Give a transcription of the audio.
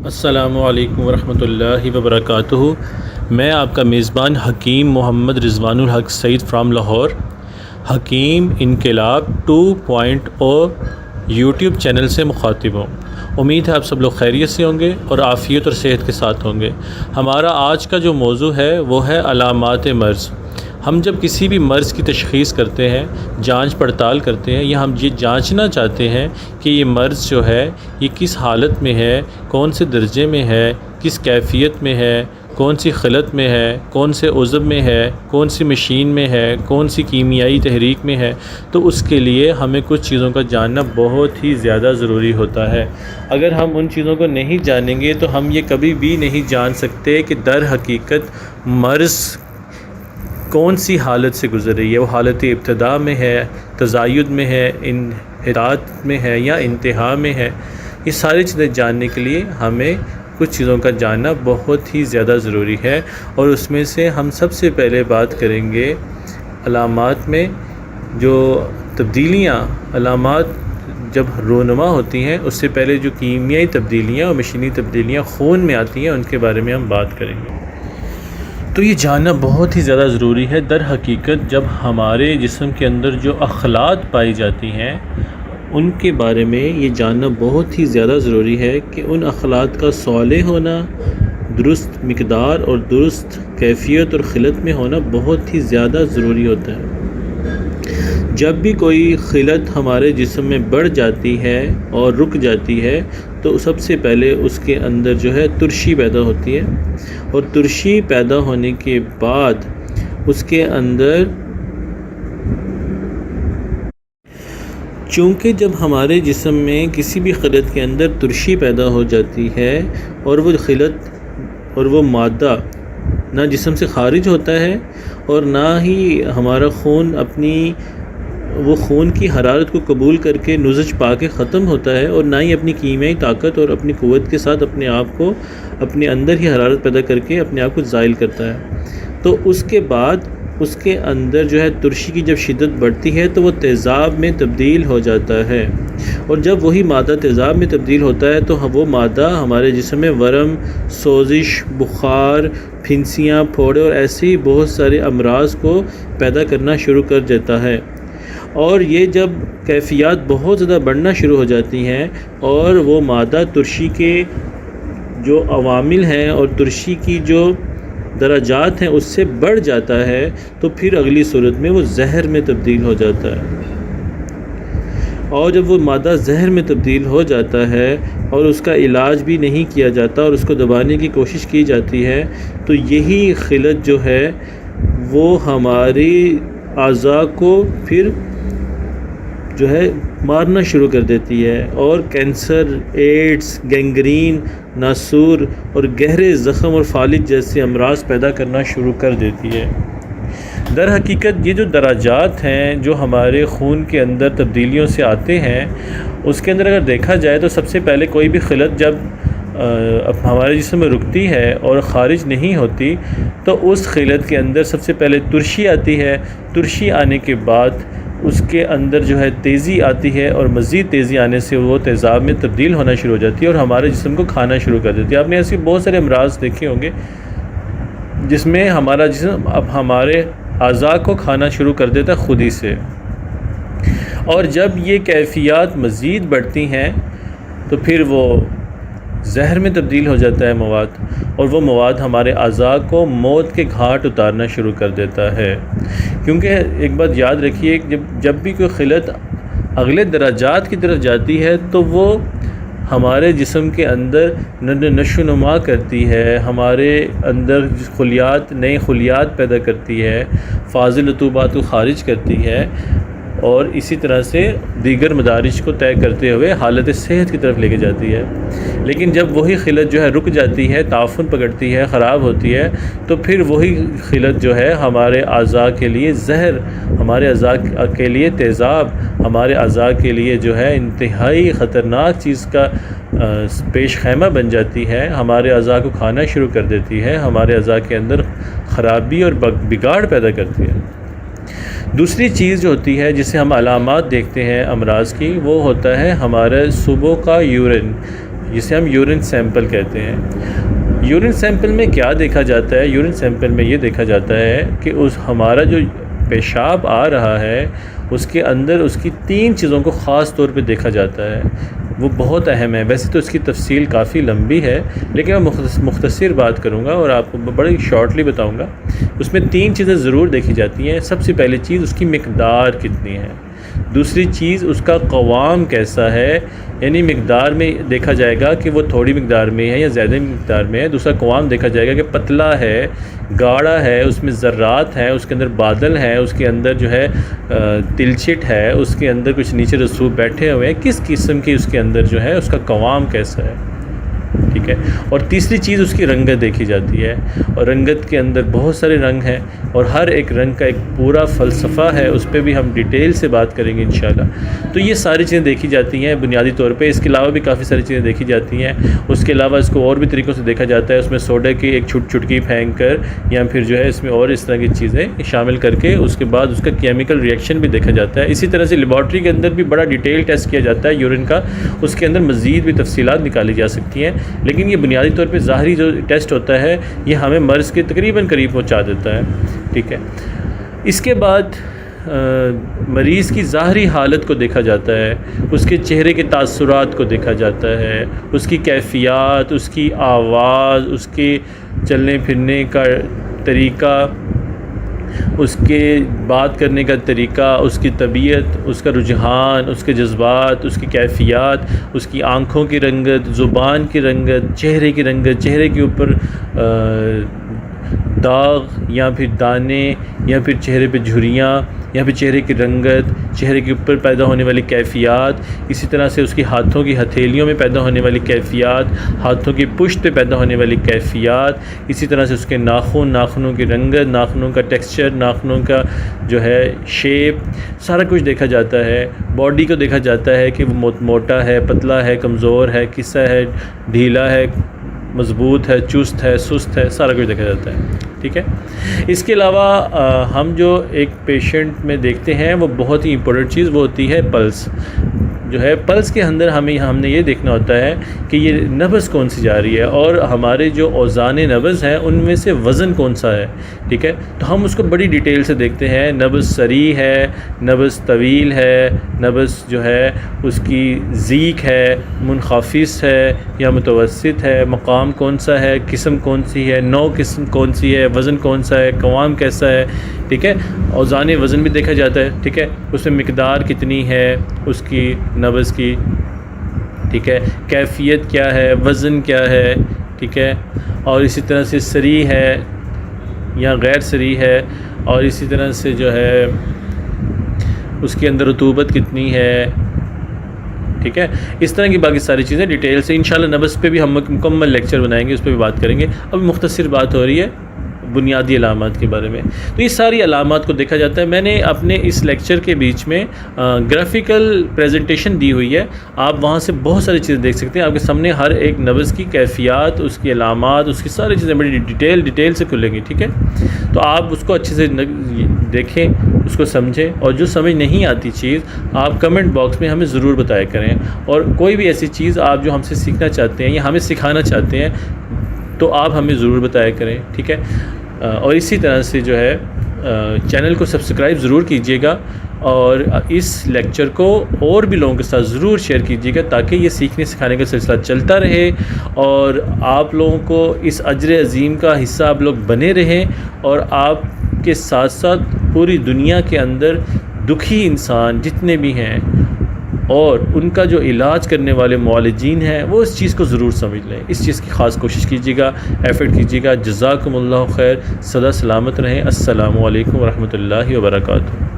السلام علیکم ورحمۃ اللہ وبرکاتہ۔ میں آپ کا میزبان حکیم محمد رضوان الحق سعید فرام لاہور، حکیم انقلاب 2.0 یوٹیوب چینل سے مخاطب ہوں۔ امید ہے آپ سب لوگ خیریت سے ہوں گے اور عافیت اور صحت کے ساتھ ہوں گے۔ ہمارا آج کا جو موضوع ہے وہ ہے علامات مرض۔ ہم جب کسی بھی مرض کی تشخیص کرتے ہیں، جانچ پڑتال کرتے ہیں، یا ہم یہ جانچنا چاہتے ہیں کہ یہ مرض جو ہے یہ کس حالت میں ہے، کون سے درجے میں ہے، کس کیفیت میں ہے، کون سی خلط میں ہے، کون سے عضو میں ہے، کون سی مشین میں ہے، کون سی کیمیائی تحریک میں ہے، تو اس کے لیے ہمیں کچھ چیزوں کا جاننا بہت ہی زیادہ ضروری ہوتا ہے۔ اگر ہم ان چیزوں کو نہیں جانیں گے تو ہم یہ کبھی بھی نہیں جان سکتے کہ در حقیقت مرض کون سی حالت سے گزر رہی ہے، وہ حالت ابتدا میں ہے، تزاید میں ہے، انحطاط میں ہے یا انتہا میں ہے۔ یہ ساری چیزیں جاننے کے لیے ہمیں کچھ چیزوں کا جاننا بہت ہی زیادہ ضروری ہے، اور اس میں سے ہم سب سے پہلے بات کریں گے علامات میں جو تبدیلیاں، علامات جب رونما ہوتی ہیں اس سے پہلے جو کیمیائی تبدیلیاں اور مشینی تبدیلیاں خون میں آتی ہیں ان کے بارے میں ہم بات کریں گے۔ تو یہ جاننا بہت ہی زیادہ ضروری ہے۔ در حقیقت جب ہمارے جسم کے اندر جو اخلاط پائی جاتی ہیں ان کے بارے میں یہ جاننا بہت ہی زیادہ ضروری ہے کہ ان اخلاط کا صالح ہونا، درست مقدار اور درست کیفیت اور خلط میں ہونا بہت ہی زیادہ ضروری ہوتا ہے۔ جب بھی کوئی خلط ہمارے جسم میں بڑھ جاتی ہے اور رک جاتی ہے تو سب سے پہلے اس کے اندر جو ہے ترشی پیدا ہوتی ہے، اور ترشی پیدا ہونے کے بعد اس کے اندر، چونکہ جب ہمارے جسم میں کسی بھی خلط کے اندر ترشی پیدا ہو جاتی ہے اور وہ خلط اور وہ مادہ نہ جسم سے خارج ہوتا ہے اور نہ ہی ہمارا خون اپنی وہ خون کی حرارت کو قبول کر کے نزج پا کے ختم ہوتا ہے، اور نہ ہی اپنی کیمیائی طاقت اور اپنی قوت کے ساتھ اپنے آپ کو اپنے اندر ہی حرارت پیدا کر کے اپنے آپ کو زائل کرتا ہے، تو اس کے بعد اس کے اندر جو ہے ترشی کی جب شدت بڑھتی ہے تو وہ تیزاب میں تبدیل ہو جاتا ہے، اور جب وہی مادہ تیزاب میں تبدیل ہوتا ہے تو وہ مادہ ہمارے جسم میں ورم، سوزش، بخار، پھنسیاں، پھوڑے اور ایسی بہت سارے امراض کو پیدا کرنا شروع کر دیتا ہے۔ اور یہ جب کیفیات بہت زیادہ بڑھنا شروع ہو جاتی ہیں اور وہ مادہ ترشی کے جو عوامل ہیں اور ترشی کی جو درجات ہیں اس سے بڑھ جاتا ہے، تو پھر اگلی صورت میں وہ زہر میں تبدیل ہو جاتا ہے، اور جب وہ مادہ زہر میں تبدیل ہو جاتا ہے اور اس کا علاج بھی نہیں کیا جاتا اور اس کو دبانے کی کوشش کی جاتی ہے، تو یہی خلط جو ہے وہ ہماری اعضاء کو پھر جو ہے مارنا شروع کر دیتی ہے، اور کینسر، ایڈز، گینگرین، ناسور اور گہرے زخم اور فالج جیسے امراض پیدا کرنا شروع کر دیتی ہے۔ در حقیقت یہ جو درجات ہیں جو ہمارے خون کے اندر تبدیلیوں سے آتے ہیں، اس کے اندر اگر دیکھا جائے تو سب سے پہلے کوئی بھی خلط جب ہمارے جسم میں رکتی ہے اور خارج نہیں ہوتی تو اس خلط کے اندر سب سے پہلے ترشی آتی ہے۔ ترشی آنے کے بعد اس کے اندر جو ہے تیزی آتی ہے، اور مزید تیزی آنے سے وہ تیزاب میں تبدیل ہونا شروع ہو جاتی ہے اور ہمارے جسم کو کھانا شروع کر دیتی ہے۔ آپ نے ایسے بہت سارے امراض دیکھے ہوں گے جس میں ہمارا جسم اب ہمارے اعضاء کو کھانا شروع کر دیتا ہے خود ہی سے، اور جب یہ کیفیات مزید بڑھتی ہیں تو پھر وہ زہر میں تبدیل ہو جاتا ہے مواد، اور وہ مواد ہمارے اعضاء کو موت کے گھاٹ اتارنا شروع کر دیتا ہے۔ کیونکہ ایک بات یاد رکھیے، جب بھی کوئی خلط اگلے درجات کی طرف جاتی ہے تو وہ ہمارے جسم کے اندر نشو و نما کرتی ہے، ہمارے اندر خلیات، نئے خلیات پیدا کرتی ہے، فاضل رطوبات کو خارج کرتی ہے، اور اسی طرح سے دیگر مدارج کو طے کرتے ہوئے حالت صحت کی طرف لے کے جاتی ہے۔ لیکن جب وہی خلط جو ہے رک جاتی ہے، تعفن پکڑتی ہے، خراب ہوتی ہے، تو پھر وہی خلط جو ہے ہمارے اعضاء کے لیے زہر، ہمارے اعضاء کے لیے تیزاب، ہمارے اعضاء کے لیے جو ہے انتہائی خطرناک چیز کا پیش خیمہ بن جاتی ہے، ہمارے اعضاء کو کھانا شروع کر دیتی ہے، ہمارے اعضاء کے اندر خرابی اور بگاڑ پیدا کرتی ہے۔ دوسری چیز جو ہوتی ہے جسے ہم علامات دیکھتے ہیں امراض کی، وہ ہوتا ہے ہمارے صبح کا یورین، جسے ہم یورین سیمپل کہتے ہیں. یورین سیمپل میں کیا دیکھا جاتا ہے؟ یورین سیمپل میں یہ دیکھا جاتا ہے کہ ہمارا جو پیشاب آ رہا ہے اس کے اندر اس کی 3 چیزوں کو خاص طور پہ دیکھا جاتا ہے. وہ بہت اہم ہے. ویسے تو اس کی تفصیل کافی لمبی ہے لیکن میں مختصر بات کروں گا اور آپ کو بڑی شارٹلی بتاؤں گا. اس میں 3 چیزیں ضرور دیکھی جاتی ہیں. سب سے پہلی چیز اس کی مقدار کتنی ہے. دوسری چیز اس کا قوام کیسا ہے، یعنی مقدار میں دیکھا جائے گا کہ وہ تھوڑی مقدار میں ہے یا زیادہ مقدار میں ہے. دوسرا قوام دیکھا جائے گا کہ پتلا ہے، گاڑھا ہے، اس میں ذرات ہیں، اس کے اندر بادل ہیں، اس کے اندر جو ہے تلچھٹ ہے، اس کے اندر کچھ نیچے رسوب بیٹھے ہوئے ہیں. کس قسم کی اس کے اندر جو ہے اس کا قوام کیسا ہے. ٹھیک ہے. اور تیسری چیز اس کی رنگت دیکھی جاتی ہے، اور رنگت کے اندر بہت سارے رنگ ہیں اور ہر ایک رنگ کا ایک پورا فلسفہ ہے. اس پہ بھی ہم ڈیٹیل سے بات کریں گے انشاءاللہ. تو یہ ساری چیزیں دیکھی جاتی ہیں بنیادی طور پہ. اس کے علاوہ بھی کافی ساری چیزیں دیکھی جاتی ہیں. اس کے علاوہ اس کو اور بھی طریقوں سے دیکھا جاتا ہے. اس میں سوڈا کی ایک چٹکی پھینک کر یا پھر جو ہے اس میں اور اس طرح کی چیزیں شامل کر کے اس کے بعد اس کا کیمیکل ریئیکشن بھی دیکھا جاتا ہے. اسی طرح سے لیبارٹری کے اندر بھی بڑا ڈیٹیل ٹیسٹ کیا جاتا ہے یورین کا. اس کے اندر مزید بھی تفصیلات نکالی جا سکتی ہیں لیکن یہ بنیادی طور پہ ظاہری جو ٹیسٹ ہوتا ہے یہ ہمیں مرض کے تقریباً قریب پہنچا دیتا ہے. ٹھیک ہے. اس کے بعد مریض کی ظاہری حالت کو دیکھا جاتا ہے، اس کے چہرے کے تاثرات کو دیکھا جاتا ہے، اس کی کیفیات، اس کی آواز، اس کے چلنے پھرنے کا طریقہ، اس کے بات کرنے کا طریقہ، اس کی طبیعت، اس کا رجحان، اس کے جذبات، اس کی کیفیات، اس کی آنکھوں کی رنگت، زبان کی رنگت، چہرے کی رنگت، چہرے کے اوپر داغ یا پھر دانے یا پھر چہرے پہ جھریاں یا پھر چہرے کی رنگت، چہرے کے اوپر پیدا ہونے والی کیفیات. اسی طرح سے اس کی ہاتھوں کی ہتھیلیوں میں پیدا ہونے والی کیفیات، ہاتھوں کی پشت پہ پیدا ہونے والی کیفیات. اسی طرح سے اس کے ناخنوں کی رنگت، ناخنوں کا ٹیکسچر، ناخنوں کا جو ہے شیپ، سارا کچھ دیکھا جاتا ہے. باڈی کو دیکھا جاتا ہے کہ وہ موٹا ہے، پتلا ہے، کمزور ہے، کسا ہے، ڈھیلا ہے، مضبوط ہے، چست ہے، سست ہے، سارا کچھ دیکھا جاتا ہے. ٹھیک ہے. اس کے علاوہ ہم جو ایک پیشنٹ میں دیکھتے ہیں وہ بہت ہی امپورٹنٹ چیز وہ ہوتی ہے پلس. جو ہے پلس کے اندر ہم نے یہ دیکھنا ہوتا ہے کہ یہ نبض کون سی جا رہی ہے اور ہمارے جو اوزان نبض ہیں ان میں سے وزن کون سا ہے. ٹھیک ہے. تو ہم اس کو بڑی ڈیٹیل سے دیکھتے ہیں. نبض سریع ہے، نبض طویل ہے، نبض جو ہے اس کی ذیق ہے، منخفض ہے یا متوسط ہے، مقام کون سا ہے، قسم کون سی ہے، نوع قسم کون سی ہے، وزن کون سا ہے، قوام کیسا ہے. ٹھیک ہے. اوزان وزن بھی دیکھا جاتا ہے. ٹھیک ہے. اس میں مقدار کتنی ہے اس کی نبض کی. ٹھیک ہے. کیفیت کیا ہے، وزن کیا ہے. ٹھیک ہے. اور اسی طرح سے سریع ہے یا غیر سریع ہے، اور اسی طرح سے جو ہے اس کے اندر رطوبت کتنی ہے. ٹھیک ہے. اس طرح کی باقی ساری چیزیں ڈیٹیل سے انشاءاللہ نبض پہ بھی ہم مکمل لیکچر بنائیں گے، اس پہ بھی بات کریں گے. ابھی مختصر بات ہو رہی ہے بنیادی علامات کے بارے میں. تو یہ ساری علامات کو دیکھا جاتا ہے. میں نے اپنے اس لیکچر کے بیچ میں گرافیکل پریزنٹیشن دی ہوئی ہے، آپ وہاں سے بہت ساری چیزیں دیکھ سکتے ہیں. آپ کے سامنے ہر ایک نبض کی کیفیات، اس کی علامات، اس کی ساری چیزیں بڑی ڈیٹیل سے کھلیں گی. ٹھیک ہے. تو آپ اس کو اچھے سے دیکھیں، اس کو سمجھیں، اور جو سمجھ نہیں آتی چیز آپ کمنٹ باکس میں ہمیں ضرور بتایا کریں. اور کوئی بھی ایسی چیز آپ جو ہم سے سیکھنا چاہتے ہیں یا ہمیں سکھانا چاہتے ہیں تو آپ ہمیں ضرور بتایا کریں. ٹھیک ہے. اور اسی طرح سے جو ہے چینل کو سبسکرائب ضرور کیجیے گا اور اس لیکچر کو اور بھی لوگوں کے ساتھ ضرور شیئر کیجیے گا تاکہ یہ سیکھنے سکھانے کا سلسلہ چلتا رہے اور آپ لوگوں کو اس اجر عظیم کا حصہ آپ لوگ بنے رہیں، اور آپ کے ساتھ ساتھ پوری دنیا کے اندر دکھی انسان جتنے بھی ہیں اور ان کا جو علاج کرنے والے معالجین ہیں وہ اس چیز کو ضرور سمجھ لیں. اس چیز کی خاص کوشش کیجیے گا، ایفرٹ کیجیے گا. جزاکم اللہ خیر. سدا سلامت رہیں. السلام علیکم ورحمۃ اللہ وبرکاتہ.